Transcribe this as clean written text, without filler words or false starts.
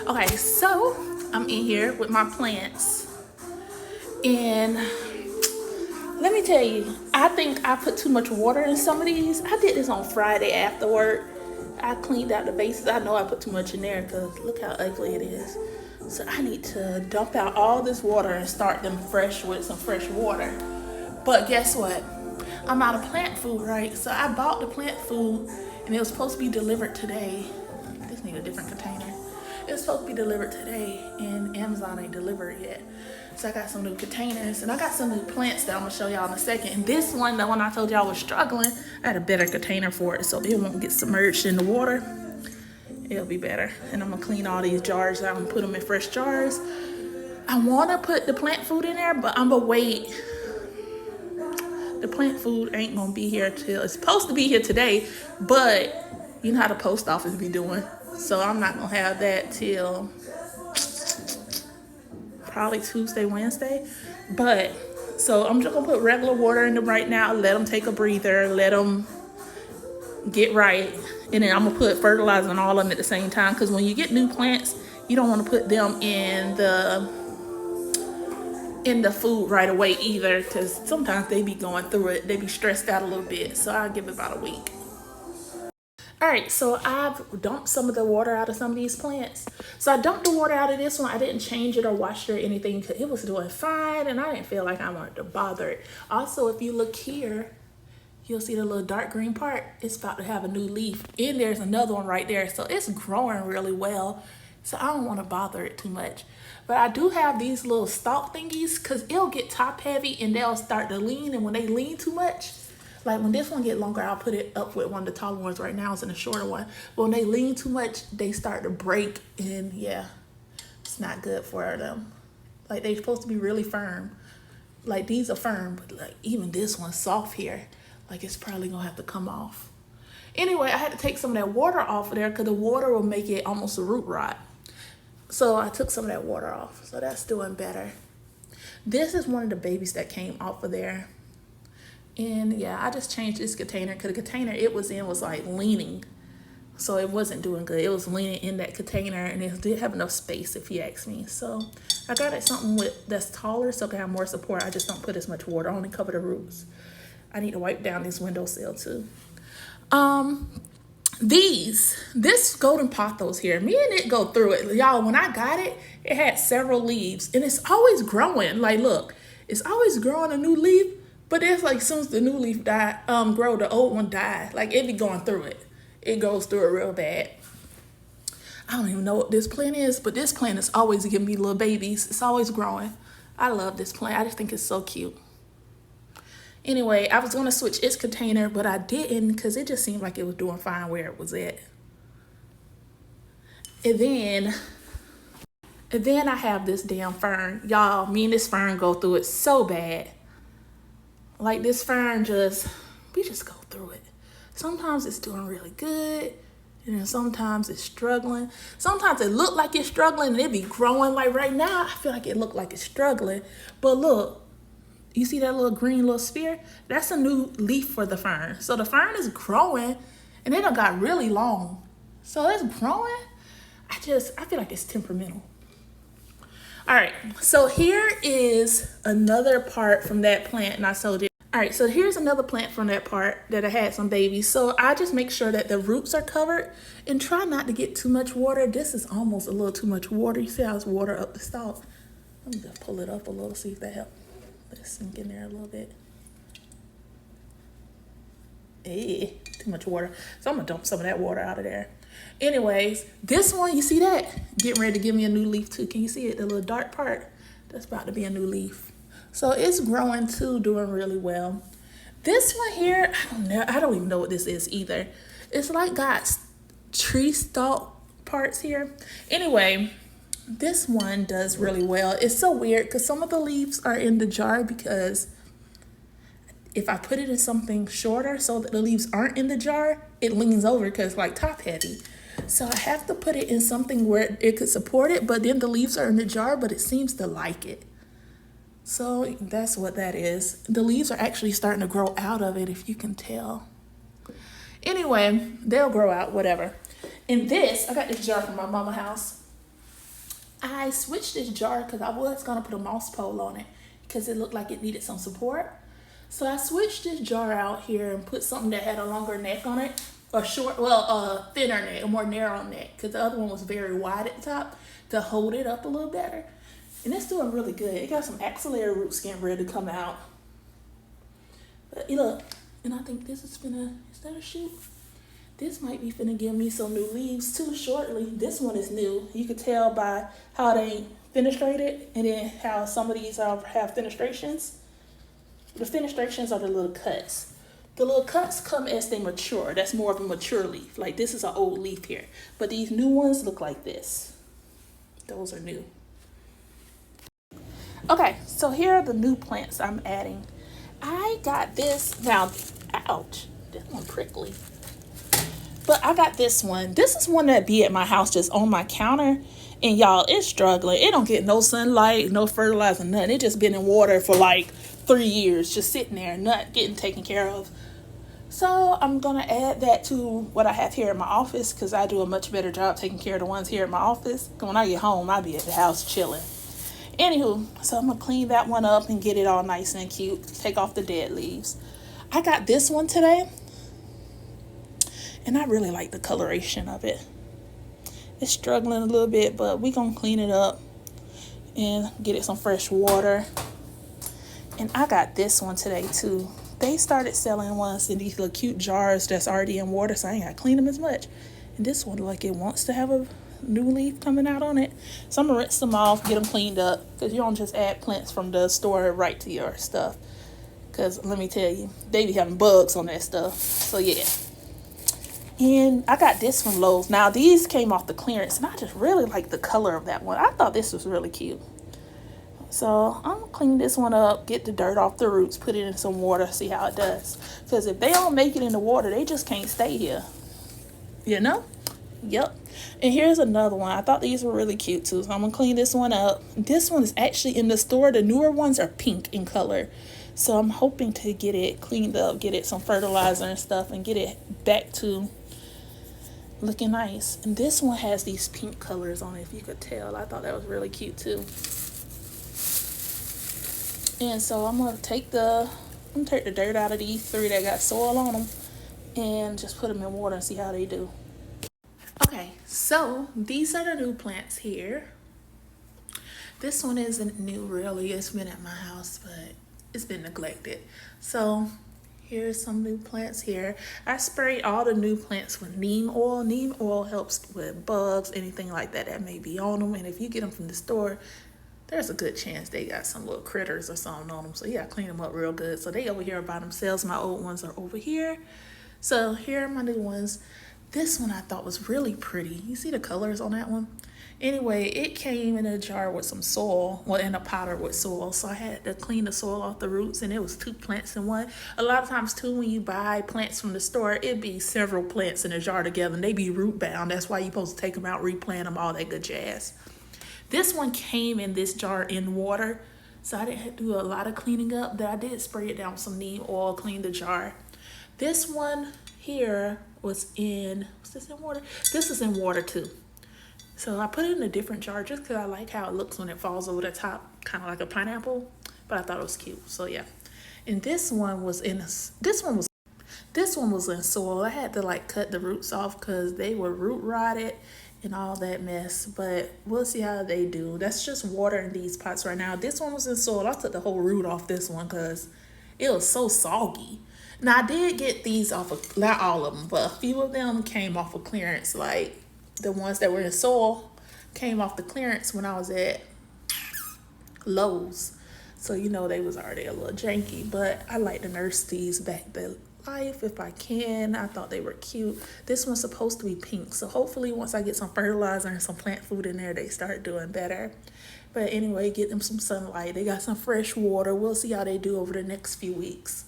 Okay, so I'm in here with my plants, and let me tell you, I think I put too much water in some of these. I did this on Friday after work. I cleaned out the bases. I know I put too much in there because look how ugly it is. So I need to dump out all this water and start them fresh with some fresh water. But guess what? I'm out of plant food, right? So I bought the plant food and it was supposed to be delivered today. This need a different container. It was supposed to be delivered today and Amazon ain't delivered yet. So I got some new containers and I got some new plants that I'm gonna show y'all in a second. And this one, the one I told y'all was struggling, I had a better container for it so it won't get submerged in the water. It'll be better. And I'm gonna clean all these jars out and put them in fresh jars. I wanna put the plant food in there, but I'm gonna wait. The plant food ain't gonna be here till, it's supposed to be here today, but you know how the post office be doing. So I'm not gonna have that till probably Tuesday, Wednesday. But, so I'm just gonna put regular water in them right now, let them take a breather, let them get right. And then I'm gonna put fertilizer on all of them at the same time, because when you get new plants, you don't wanna put them in the food right away either, because sometimes they be going through it. They be stressed out a little bit. So I'll give it about a week. All right, so I've dumped some of the water out of some of these plants. So I dumped the water out of this one. I didn't change it or wash it or anything because it was doing fine and I didn't feel like I wanted to bother it. Also, if you look here, you'll see the little dark green part. It's about to have a new leaf. And there's another one right there. So it's growing really well. So I don't want to bother it too much. But I do have these little stalk thingies because it'll get top heavy and they'll start to lean. And when they lean too much, like when this one get longer, I'll put it up with one of the taller ones. Right now it's in a shorter one. But when they lean too much, they start to break. And yeah, it's not good for them. Like they're supposed to be really firm. Like these are firm, but like even this one's soft here. Like it's probably gonna have to come off. Anyway, I had to take some of that water off of there because the water will make it almost a root rot. So I took some of that water off. So that's doing better. This is one of the babies that came off of there. And yeah, I just changed this container because the container it was in was like leaning. So it wasn't doing good. It was leaning in that container and it didn't have enough space if you ask me. So I got it something that's taller so I can have more support. I just don't put as much water. I only cover the roots. I need to wipe down this windowsill too. This golden pothos here, me and it go through it. Y'all, when I got it, it had several leaves and it's always growing. Like, look, it's always growing a new leaf, but it's like as soon as the new leaf grow, the old one died. Like it be going through it. It goes through it real bad. I don't even know what this plant is, but this plant is always giving me little babies. It's always growing. I love this plant. I just think it's so cute. Anyway, I was going to switch its container, but I didn't because it just seemed like it was doing fine where it was at. And then I have this damn fern. Y'all, me and this fern go through it so bad. Like this fern we just go through it. Sometimes it's doing really good. And then sometimes it's struggling. Sometimes it look like it's struggling and it be growing. Like right now, I feel like it look like it's struggling. But look. You see that little green little sphere? That's a new leaf for the fern. So the fern is growing and it done got really long. So it's growing. I feel like it's temperamental. All right, so here is another part from that plant and I sowed it. All right, so here's another plant from that part that I had some babies. So I just make sure that the roots are covered and try not to get too much water. This is almost a little too much water. You see how it's water up the stalk? Let me just pull it up a little, see if that helps. Let it sink in there a little bit. Too much water. So I'm gonna dump some of that water out of there. Anyways, this one, you see that? Getting ready to give me a new leaf too. Can you see it? The little dark part? That's about to be a new leaf. So it's growing too, doing really well. This one here, I don't even know what this is either. It's like got tree stalk parts here. Anyway, this one does really well. It's so weird because some of the leaves are in the jar because if I put it in something shorter so that the leaves aren't in the jar, it leans over because it's like top heavy. So I have to put it in something where it could support it, but then the leaves are in the jar, but it seems to like it. So that's what that is. The leaves are actually starting to grow out of it, if you can tell. Anyway, they'll grow out, whatever. And this, I got this jar from my mama's house. I switched this jar because I was gonna put a moss pole on it because it looked like it needed some support. So I switched this jar out here and put something that had a longer neck on it, a short, well, a thinner neck, a more narrow neck, because the other one was very wide at the top to hold it up a little better. And it's doing really good. It got some axillary roots getting ready to come out. But look, and I think this is that a shoot? This might be finna give me some new leaves too shortly. This one is new. You could tell by how they fenestrated and then how some of these have fenestrations. The fenestrations are the little cuts. The little cuts come as they mature. That's more of a mature leaf. Like this is an old leaf here. But these new ones look like this. Those are new. Okay, so here are the new plants I'm adding. I got this, now, ouch, this one prickly. But I got this one. This is one that be at my house just on my counter. And y'all, it's struggling. It don't get no sunlight, no fertilizer, nothing. It just been in water for like 3 years, just sitting there, not getting taken care of. So I'm going to add that to what I have here in my office because I do a much better job taking care of the ones here at my office. When I get home, I'll be at the house chilling. Anywho, so I'm going to clean that one up and get it all nice and cute. Take off the dead leaves. I got this one today. And I really like the coloration of it. It's struggling a little bit, but we're going to clean it up and get it some fresh water. And I got this one today too. They started selling ones in these little cute jars that's already in water, so I ain't got to clean them as much. And this one, like it wants to have a new leaf coming out on it. So I'm going to rinse them off, get them cleaned up, because you don't just add plants from the store right to your stuff. Because let me tell you, they be having bugs on that stuff. So yeah. And I got this from Lowe's. Now these came off the clearance, and I just really like the color of that one. I thought this was really cute. So I'm gonna clean this one up, get the dirt off the roots, put it in some water, see how it does. Because if they don't make it in the water, they just can't stay here. You know? Yep. And here's another one. I thought these were really cute too. So I'm gonna clean this one up. This one is actually in the store. The newer ones are pink in color. So I'm hoping to get it cleaned up, get it some fertilizer and stuff, and get it back to looking nice. And this one has these pink colors on it, if you could tell. I thought that was really cute too. And so I'm gonna take the dirt out of these 3 that got soil on them and just put them in water and see how they do. Okay, so these are the new plants here. This one isn't new really. It's been at my house, but it's been neglected. So here's some new plants here. I sprayed all the new plants with neem oil. Neem oil helps with bugs, anything like that that may be on them. And if you get them from the store, there's a good chance they got some little critters or something on them. So yeah, clean them up real good. So they over here by themselves. My old ones are over here. So here are my new ones. This one I thought was really pretty. You see the colors on that one? Anyway, it came in a jar with some soil, well, in a powder with soil. So I had to clean the soil off the roots, and it was 2 plants in one. A lot of times too, when you buy plants from the store, it'd be several plants in a jar together, and they be root bound. That's why you're supposed to take them out, replant them, all that good jazz. This one came in this jar in water, so I didn't have to do a lot of cleaning up. But I did spray it down with some neem oil, clean the jar. This one here was in, was this in water? This is in water too. So I put it in a different jar just because I like how it looks when it falls over the top, kind of like a pineapple. But I thought it was cute, so yeah. And this one was in soil. I had to like cut the roots off because they were root rotted and all that mess. But we'll see how they do. That's just water in these pots right now. This one was in soil. I took the whole root off this one because it was so soggy. Now I did get these off of, not all of them, but a few of them came off of clearance. Like the ones that were in soil came off the clearance when I was at Lowe's. So you know they was already a little janky, but I like to nurse these back to life if I can. I thought they were cute. This one's supposed to be pink, so hopefully once I get some fertilizer and some plant food in there, they start doing better. But anyway, get them some sunlight. They got some fresh water. We'll see how they do over the next few weeks.